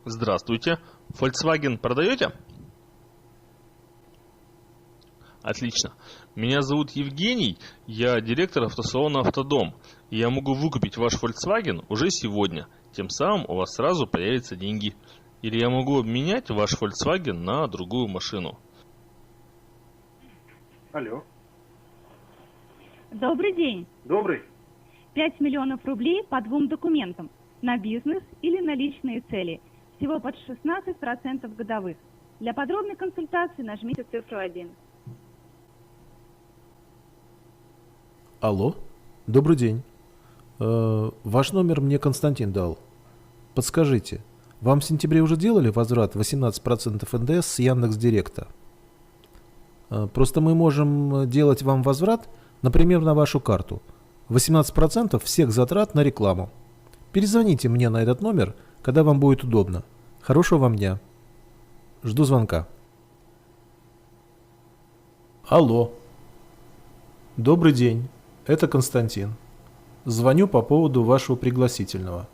Здравствуйте. Volkswagen продаете? Отлично. Меня зовут Евгений, я директор автосалона «Автодом». И я могу выкупить ваш Volkswagen уже сегодня. Тем самым у вас сразу появятся деньги. Или я могу обменять ваш Volkswagen на другую машину. Алло. Добрый день. Добрый. 5 миллионов рублей по двум документам. На бизнес или на личные цели. Всего под 16% годовых. Для подробной консультации нажмите цифру 1. Алло, добрый день. Ваш номер мне Константин дал. Подскажите, вам в сентябре уже делали возврат 18% НДС с Яндекс.Директа? Просто мы можем делать вам возврат, например, на вашу карту. 18% всех затрат на рекламу. Перезвоните мне на этот номер, когда вам будет удобно. Хорошего вам дня. Жду звонка. Алло. Добрый день. Это Константин. Звоню по поводу вашего пригласительного.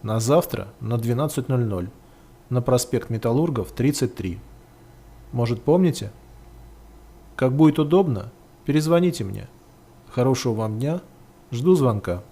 На завтра на 12:00. На проспект Металлургов, 33. Может, помните? Как будет удобно, перезвоните мне. Хорошего вам дня. Жду звонка.